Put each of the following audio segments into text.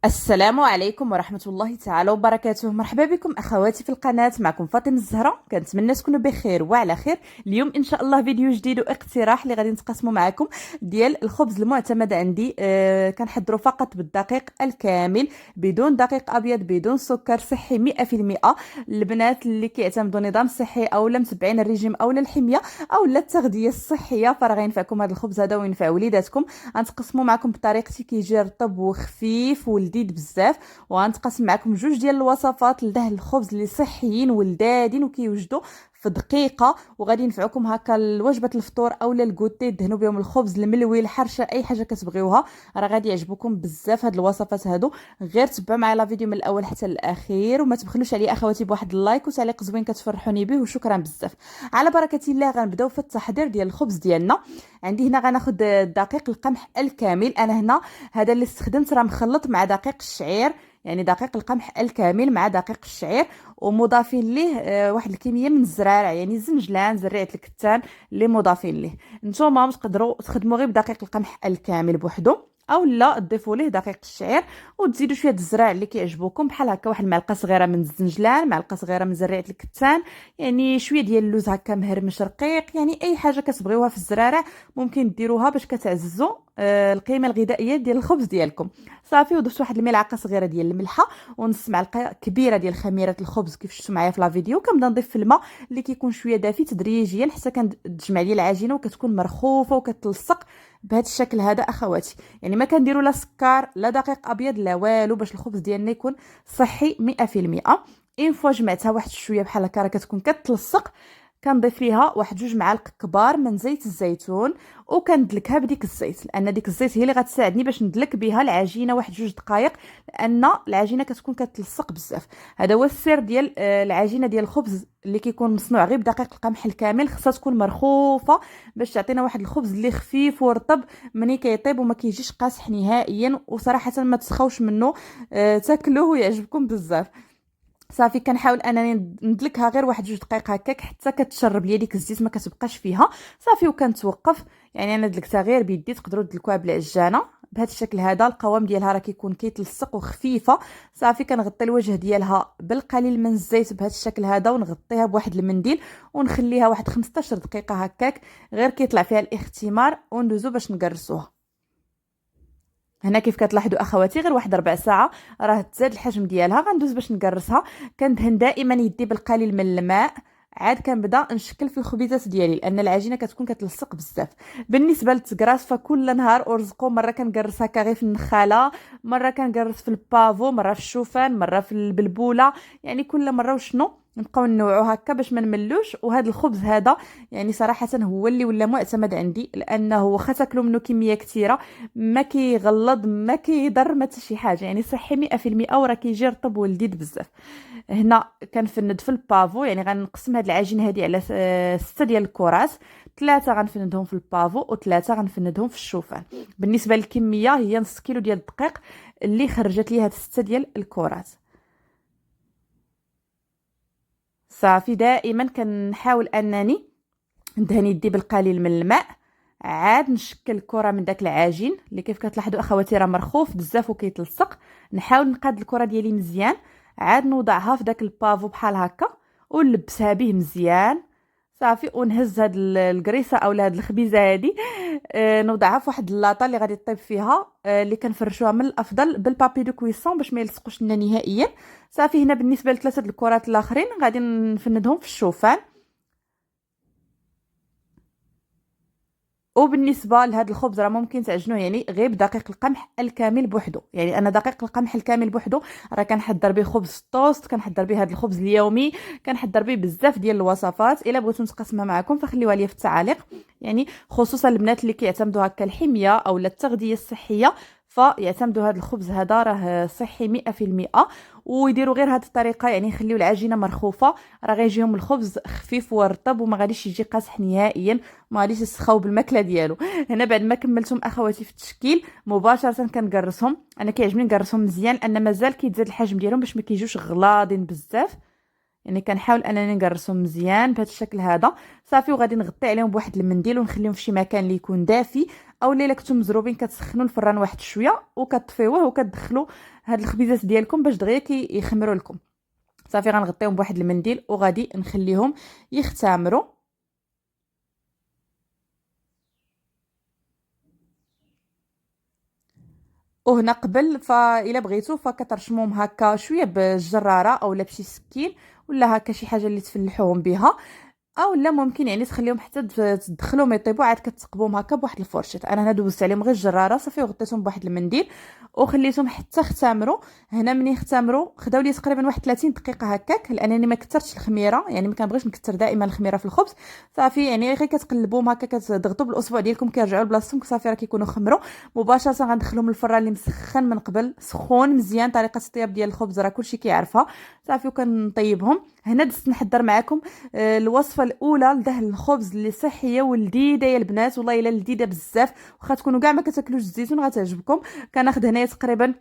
السلام عليكم ورحمة الله تعالى وبركاته. مرحبا بكم أخواتي في القناة، معكم فاطمة الزهراء. كنتمنى تكونوا بخير وعلى خير. اليوم إن شاء الله فيديو جديد واقتراح اللي غادي نتقاسموا معكم ديال الخبز المعتمد عندي. كنحضروا فقط بالدقيق الكامل، بدون دقيق أبيض، بدون سكر، صحي 100%. البنات اللي كيعتمدوا نظام صحي أو متبعين الرجيم أو الحمية أو التغذية الصحية فراه غينفعكم هذا الخبز هذا وينفع وليداتكم. غنتقسموا معكم بطريقتي كيجي رطب وخفيف ولذيذ بزاف، وغنتقاسم معكم جوج ديال الوصفات لده الخبز اللي صحيين ولذاذين وكيوجدوا في دقيقه وغادي ينفعوكم هكا لوجبه الفطور او للكوتي. دهنوا بهم الخبز الملوي الحرشه اي حاجه كتبغيوها، راه غادي يعجبكم بزاف هاد الوصفات هادو. غير تبعوا معايا لا فيديو من الاول حتى الاخير وما تبخلوش عليا اخواتي بواحد اللايك وتعليق زوين كتفرحوني به، وشكرا بزاف. على بركه الله غنبداو في التحضير ديال الخبز ديالنا. عندي هنا غناخذ دقيق القمح الكامل. انا هنا هذا اللي استخدمت راه مخلط مع دقيق الشعير، يعني دقيق القمح الكامل مع دقيق الشعير، ومضافين ليه واحد الكميه من الزرارع، يعني الزنجلان، زريعه الكتان اللي مضافين ليه. نتوما تقدروا تخدموا غير بدقيق القمح الكامل بوحدو، او لا تضيفوا ليه دقيق الشعير وتزيدوا شويه الزراع اللي كيعجبوكم، بحال هكا واحد المعلقه صغيره من الزنجلان، معلقه صغيره من زريعه الكتان، يعني شويه ديال اللوز هكا مهرمش رقيق. يعني اي حاجه كتبغيوها في الزرارع ممكن ديروها باش كتعززوا القيمه الغذائيه ديال الخبز ديالكم. صافي، وضفت واحد الملعقه صغيره ديال الملحه ونص معلقه كبيره ديال خميره الخبز كيف شفتوا معايا في لا فيديو. كنبدا نضيف في الماء اللي كيكون شويه دافي تدريجيا حتى كنجمع لي العجينه وكتكون مرخوفه وكتلصق بهذا الشكل هذا اخواتي. يعني ما كنديروا لا سكر لا دقيق ابيض لا والو باش الخبز ديالنا يكون صحي 100%. اين فوا جمعتها واحد شويه بحال هكا راه كتكون كتلصق، كنضيف ليها واحد جوج معالق كبار من زيت الزيتون وكندلكها بديك الزيت، لان ديك الزيت هي اللي غتساعدني باش ندلك بها العجينه واحد جوج دقائق، لان العجينه كتكون كتلصق بزاف. هذا هو السر ديال العجينه ديال الخبز اللي كيكون مصنوع غير بدقيق القمح الكامل، خصها تكون مرخوفه باش تعطينا واحد الخبز اللي خفيف ورطب ملي كيطيب وما كيجيش قاصح نهائيا، وصراحه ما تسخوش منه، تاكلوه ويعجبكم بزاف. صافي، كنحاول انني ندلكها غير واحد جوج دقائق هكاك حتى كتشرب ليا ديك الزيت ما كتبقاش فيها. صافي، وكنتوقف. يعني انا دلكتها غير بيدي، تقدروا تدلكوها بالعجانه بهذا الشكل هذا. القوام ديالها راه كيكون كيتلصق وخفيفه. صافي، كنغطي الوجه ديالها بالقليل من الزيت بهذا الشكل هذا ونغطيها بواحد المنديل ونخليها واحد 15 دقيقه هكاك غير كيطلع فيها الاختمار، وندوزو باش نقرصوها. هنا كيف كتلاحظوا اخواتي غير واحد ربع ساعه راه تزاد الحجم ديالها. غندوز باش نقرصها. كندهن دائما يدي بالقليل من الماء، عاد كنبدا نشكل في الخبيزات ديالي لان العجينه كتكون كتلصق بزاف. بالنسبه للتقراص فكل نهار ارزقو، مره كنقرص هكا غير في النخاله، مره كنقرص في البافو، مره في الشوفان، مره في البلبوله. يعني كل مره وشنو نبقاو نوعو هكا باش ما نملوش. وهذا الخبز هذا يعني صراحه هو اللي ولا معتمد عندي، لانه واخا تاكلوا منه كميه كثيره ما كيغلظ ما كيضر ما حتى شي حاجه، يعني صحي 100% وراه كيجي رطب ولذيذ بزاف. هنا كنفند في البافو، يعني غنقسم هاد العجينه هادي على 6 ديال الكرات، 3 غنفندهم في البافو و3 غنفندهم في الشوفان. بالنسبه للكميه هي نص كيلو ديال الدقيق اللي خرجت لي هاد 6 ديال الكرات. صافي، دائما كنحاول انني ندهن يدي بالقليل من الماء، عاد نشكل كره من داك العجين اللي كيف كتلاحظوا اخواتي راه مرخوف بزاف وكيتلصق. نحاول نقاد الكره ديالي مزيان، عاد نوضعها في داك البافو بحال هكا ونلبسها به مزيان. صافي، ونهز هاد القريصه او هاد الخبيزه هادي، نوضعها في واحد اللاطه اللي غادي طيب فيها، اللي كنفرشوها من الافضل بالبابي دو كويسون باش ما يلصقوش لنا نهائيا. صافي، هنا بالنسبه لثلاثه الكرات الاخرين غادي نفندهم في الشوفان. وبالنسبه لهذا الخبز راه ممكن تعجنوه يعني غير بدقيق القمح الكامل بوحدو. يعني انا دقيق القمح الكامل بوحدو راه كنحضر به خبز توست، كنحضر به هذا الخبز اليومي، كنحضر به بزاف ديال الوصفات. الا بغيتو نتقاسمها معكم فخليوها لي في التعاليق، يعني خصوصا البنات اللي كيعتمدوا هكا الحميه او التغذيه الصحيه فيعتمدوا هذا الخبز هذا راه صحي 100%. ويديروا غير هذه الطريقه، يعني يخليوا العجينه مرخوفه، راه غيجيهم الخبز خفيف ورطب وما غاديش يجي قاصح نهائيا، ما غاديش يسخاو بالماكله ديالو. هنا بعد ما كملتهم اخواتي في التشكيل مباشره كنقرصهم. انا كيعجبني نقرصهم مزيان لان مازال كيتزاد الحجم ديالهم باش ما كيجوش غلاضين بزاف. يعني كنحاول انني نقرصهم مزيان بهذا الشكل هذا. صافي، وغادي نغطي عليهم بواحد المنديل ونخليهم في شي مكان اللي يكون دافي اولا الا كنتم مزروبين كتسخنوا الفران واحد شويه وكتطفيوه وكتدخلوا هاد الخبيزات ديالكم باش دغيا يخمروا لكم. صافي غنغطيهم بواحد المنديل وغادي نخليهم يختمروا. وهنا قبل فالا بغيتو فكترشموهم هكا شويه بالجراره اولا بشي سكين ولا هكا شي حاجه اللي تفلحوهم بها، او لا ممكن يعني تخليهم حتى تدخلوهم يطيبوا عاد كتثقبوهم هكا بواحد الفرشيط. انا هنا دوزت عليهم غير الجراره صافي وغطيتهم بواحد المنديل وخليتهم حتى اختمروا. هنا ملي اختمروا خداو لي تقريبا واحد 30 دقيقه هكاك، لانني ما كثرتش الخميره يعني ما كنبغيش نكثر دائما الخميره في الخبز. صافي يعني غير كتقلبوهم هكا كتضغطوا بالاصبع ديالكم كيرجعوا لبلاصتهم صافي راه كيكونوا خمروا. مباشره غندخلهم الفران اللي مسخن من قبل سخون مزيان. طريقه الطياب ديال الخبز راه كلشي كيعرفها. صافي وكنطيبهم. هنا دزت نحضر معكم الوصفه الاولى لدهن الخبز اللي صحيه ولذيذه يا البنات، والله الا لذيذه بزاف. واخا تكونوا كاع ما كتاكلوش الزيتون غتعجبكم. كناخذ هنايا تقريبا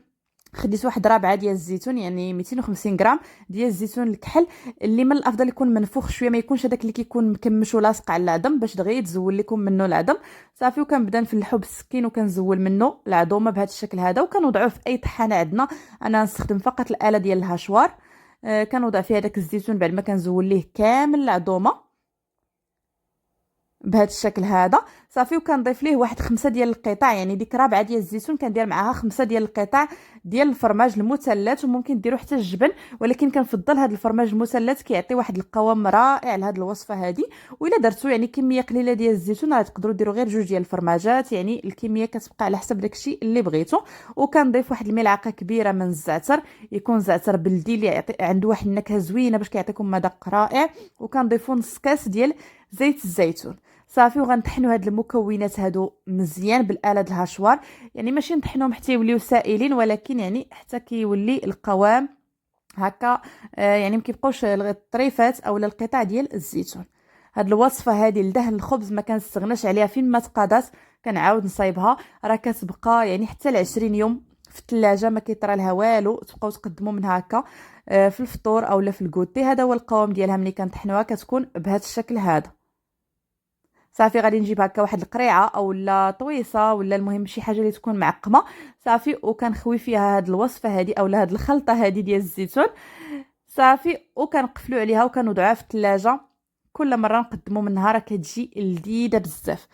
خديت واحد رابعه ديال الزيتون يعني 250 غرام ديال الزيتون الكحل، اللي من الافضل يكون منفوخ شويه ما يكونش هذاك اللي كيكون مكمش ولاصق على العظم باش دغيا يتزول لكم منه العظم. صافي وكنبدا نفلحو بالسكين وكنزول منه العظومه بهذا الشكل هذا وكنوضعوه في اي طحانه عندنا. انا نستخدم فقط الاله ديال الهاشوار. كنوضع فيها داك الزيتون بعد ما كنزول ليه كامل العظومه بهذا الشكل هذا. صافي وكنضيف ليه واحد 5 ديال القطع يعني ديك رابعه ديال الزيتون كندير معاها 5 ديال القطع ديال الفرماج المثلث، وممكن ديروا حتى الجبن ولكن كنفضل هذا الفرماج المثلث كيعطي واحد القوام رائع لهذه الوصفه هذه. والا درتوا يعني كميه قليله ديال الزيتون راه تقدروا ديروا غير 2 ديال الفرماجات، يعني الكميه كتبقى على حسب داكشي اللي بغيتو. وكنضيف واحد الملعقه كبيره من الزعتر، يكون زعتر بلدي اللي يعطي عنده واحد النكهه زوينه باش كيعطيكم مذاق رائع. وكنضيفوا نص كاس ديال زيت الزيتون. صافي وغنطحنوا هاد المكونات هادو مزيان بالاله الهاشوار، يعني ماشي نطحنوهم حتى يوليو سائلين ولكن يعني حتى كيولي القوام هكا يعني ما كيبقاوش الطريفات اولا القطع ديال الزيتون. هاد الوصفه هذه لدهن الخبز ما كنستغناش عليها فين ما تقادات. كنعاود نصايبها راه كتبقى يعني حتى ل 20 يوم في الثلاجه ما كيطرى لها والو، تبقاو تقدموا منها هكا في الفطور اولا في الكوتي. هذا هو القوام ديالها ملي كنطحنوها كتكون بهذا الشكل هذا. صافي غادي نجيب هكا واحد القريعه اولا طويصه ولا المهم شي حاجه اللي تكون معقمه. صافي وكنخوي فيها هاد الوصفه هذه اولا هاد الخلطه هذه ديال الزيتون. صافي وكنقفلوا عليها وكنوضعوها في الثلاجه. كل مره نقدموا منها راه كتجي لذيذه بزاف.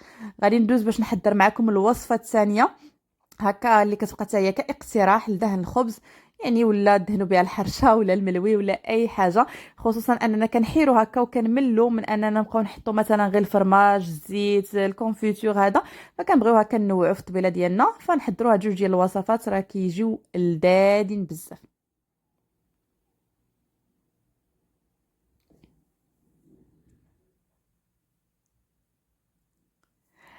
غادي ندوز باش نحضر معكم الوصفه الثانيه هكا اللي كتبقى حتى هي كاقتراح لدهن الخبز، يعني ولا دهنوا بها الحرشه ولا الملوي ولا اي حاجه. خصوصا اننا كنحيرو هكا وكنملو من اننا نبقاو نحطوا مثلا غير الفرماج الزيت الكونفيتور هذا، فكنبغيو هكا ننوعوا في الطبيله ديالنا فنحضروا هاد 2 ديال الوصفات راه كيجيو لذاذين بزاف.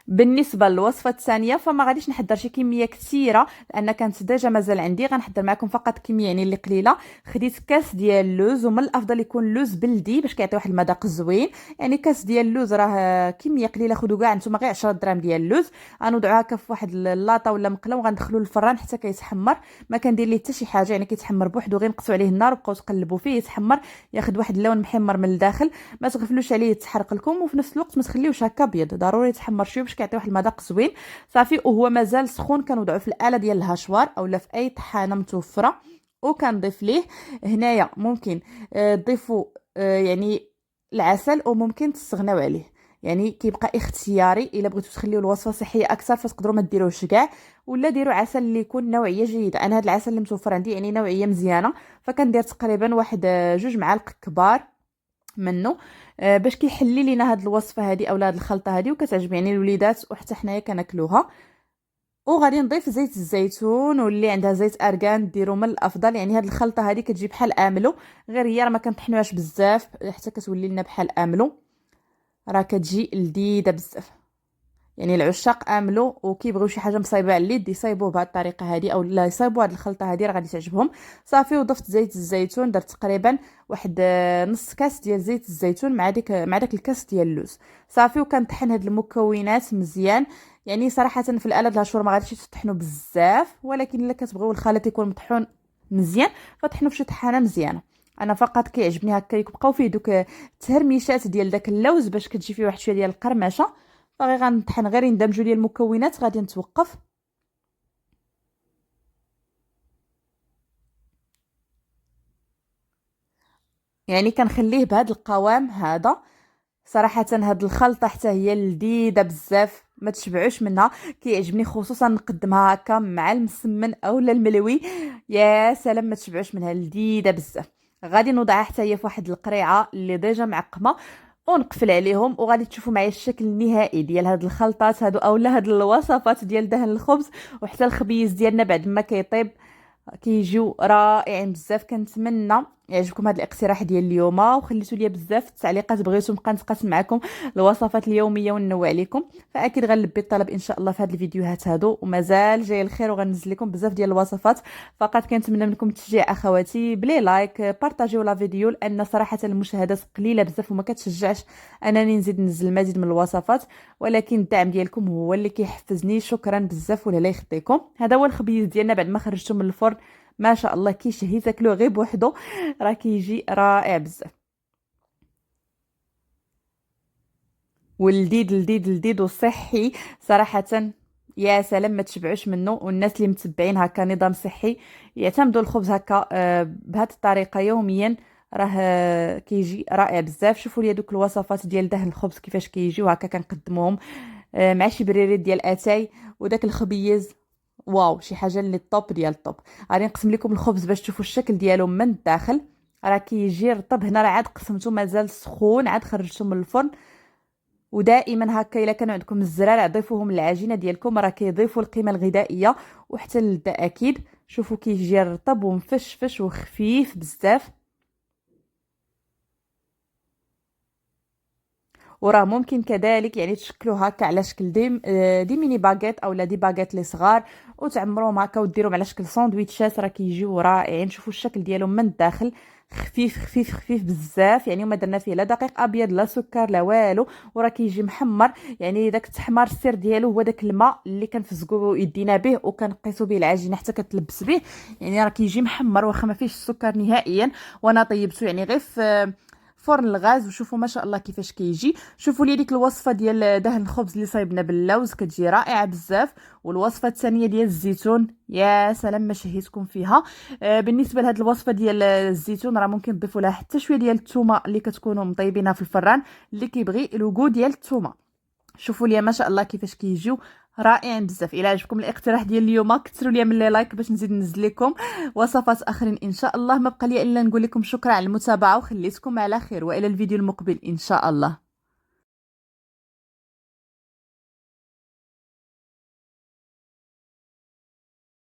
بالنسبه للوصفه الثانيه فما غاديش نحضر شي كميه كثيره لان كانت ديجا مازال عندي. غنحضر معكم فقط كميه يعني اللي قليله. خديت كاس ديال اللوز ومن الافضل يكون لوز بلدي باش كيعطي واحد المذاق زوين. يعني كاس ديال اللوز راه كميه قليله، خذوا كاع نتوما غير 10 دراهم ديال اللوز. غنوضعوها هكا في واحد اللاطه ولا مقله وغندخلوا للفران حتى كيتحمر. ما كندير ليه حتى شي حاجه يعني كيتحمر بوحدو، غير نقصوا عليه النار وبقاو تقلبوا فيه يتحمر ياخذ واحد اللون محمر من الداخل. ما تغفلوش عليه يتحرق لكم وفي نفس الوقت ما تخليوش هكا ابيض، ضروري يتحمر شويه باش كيعطي واحد المذاق زوين. صافي وهو مازال سخون كنوضعو في الاله ديال الهاشوار اولا في اي طحانه متوفره. وكنضيف ليه هنايا ممكن تضيفوا يعني العسل وممكن تستغناو عليه، يعني كيبقى اختياري. الا بغيتو تخليو الوصفه صحيه اكثر فتقدروا ما ديروش كاع ولا ديروا عسل اللي يكون نوعيه جيده. انا هذا العسل اللي متوفر عندي يعني نوعيه مزيانه، فكندير تقريبا واحد 2 معالق كبار منه باش كيحلي لينا هاد الوصفه هذه اولا هاد الخلطه هذه وكتعجب يعني الوليدات وحتى حنايا كناكلوها. وغادي نضيف زيت الزيتون واللي عندها زيت ارغان ديروا من الافضل. يعني هاد الخلطه هذه كتجي بحال املو، غير هي راه ما كنطحنوهاش بزاف حتى كتولي لنا بحال املو، راه كتجي لذيذه بزاف. يعني العشاق املو وكيبغيو شي حاجه مصايبه على اليد يصايبوه بهذه الطريقه هذه او لا يصايبوا هذه الخلطه هذه راه غادي تعجبهم. صافي وضفت زيت الزيتون، درت تقريبا واحد نص كاس ديال زيت الزيتون مع داك الكاس ديال اللوز. صافي وكنطحن هاد المكونات مزيان. يعني صراحه في الاله د الهاشور ما غاديش تطحنوا بزاف، ولكن الا كتبغيو الخليط يكون مطحون مزيان فطحنوا في شي طحانه مزيانه. انا فقط كيعجبني هكا يبقاو فيه دوك التهرميشات ديال داك اللوز باش كتجي فيه واحد شويه ديال القرمشه. باغي غنطحن غير يندمجوا لي المكونات غادي نتوقف. يعني كنخليه بهذا القوام هذا. صراحه هاد الخلطه حتى هي لذيذه بزاف، ما تشبعوش منها. كيعجبني خصوصا نقدمها هكا مع المسمن اولا الملوي، يا سلام ما تشبعوش منها، لذيذه بزاف. غادي نوضعها حتى هي في واحد القريعه اللي ديجا معقمه ونقفل عليهم، وغادي تشوفوا معايا الشكل النهائي ديال هاد الخلطات هادو اولا هاد الوصفات ديال دهن الخبز وحتى الخبيز ديالنا بعد ما كيطيب. كيجيو رائعين بزاف. كنتمنى يعجبكم هذا الاقتراح ديال اليوم، وخليتوا لي بزاف التعليقات بغيتو نبقى نتقاسم معكم الوصفات اليوميه وننوع عليكم، فاكيد غنلبي الطلب ان شاء الله في هذه الفيديوهات هادو، ومازال جاي الخير وغنزل لكم بزاف ديال الوصفات. فقط كنتمنى منكم التشجيع اخواتي بلي لايك، بارطاجيو لا فيديو، لان صراحه المشاهدات قليله بزاف وما كتشجعش انني نزيد ننزل المزيد من الوصفات، ولكن الدعم ديالكم هو اللي كيحفزني. شكرا بزاف ولا لا يخطيكم. هذا هو الخبيز ديالنا بعد ما خرجته من الفرن، ما شاء الله كيشهي، تاكلوه غير بوحدو راه كيجي رائع بزاف، ولذيذ لذيذ لذيذ وصحي صراحه. يا سلام ما تشبعوش منه. والناس اللي متبعين هكا نظام صحي يعتمدوا الخبز هكا بهذه الطريقه يوميا، راه كيجي رائع بزاف. شوفوا لي دوك الوصفات ديال دهن الخبز كيفاش كيجيو هكا كنقدموهم مع شي بريريت ديال اتاي وداك الخبيز. واو شي حاجه اللي الطوب ديال الطوب. غادي نقسم لكم الخبز باش تشوفوا الشكل ديالو من الداخل، راه كيجي رطب. هنا راه عاد قسمته مازال سخون، عاد خرجته من الفرن. ودائما هكا الا كان عندكم الزرار ضيفوهم للعجينه ديالكم، راه كيضيفوا القيمه الغذائيه وحتى اللذه اكيد. شوفوا كيجي رطب ومفشفش وخفيف بزاف. وراه ممكن كذلك يعني تشكلوه هكا على شكل دي ميني باغيت اولا دي باغيت لي صغار وتعمروهم هكا وديروهم على شكل ساندويتشات، راه كيجيو رائعين. شوفوا الشكل ديالهم من الداخل، خفيف خفيف خفيف بزاف، يعني وما درنا فيه لا دقيق ابيض لا سكر لا والو، وراه كيجي محمر. يعني داك التحمار السر ديالو هو داك الماء اللي كنفزقوا يدينا به وكنقيسوا به العجينه حتى كتلبس به. يعني راه كيجي محمر واخا ما فيهش السكر نهائيا. وانا طيبته يعني غير في فرن الغاز، وشوفوا ما شاء الله كيفاش كيجي. شوفوا لي ديك الوصفه ديال دهن الخبز اللي صايبنا باللوز كتجي رائعه بزاف، والوصفه الثانيه ديال الزيتون يا سلام ما شهيتكم فيها. بالنسبه لهاد الوصفه ديال الزيتون راه ممكن تضيفوا لها حتى شويه ديال الثومه اللي كتكونوا مطيبينها في الفران اللي كيبغي الوغو ديال الثومه. شوفوا لي ما شاء الله كيفاش كيجيو رائعين بزاف. الى عجبكم الاقتراح ديال اليوم كثروا لي من لي لايك باش نزيد ننزل لكم وصفات اخرين ان شاء الله. ما بقى لي الا نقول لكم شكرا على المتابعه وخليتكم على خير، والى الفيديو المقبل ان شاء الله.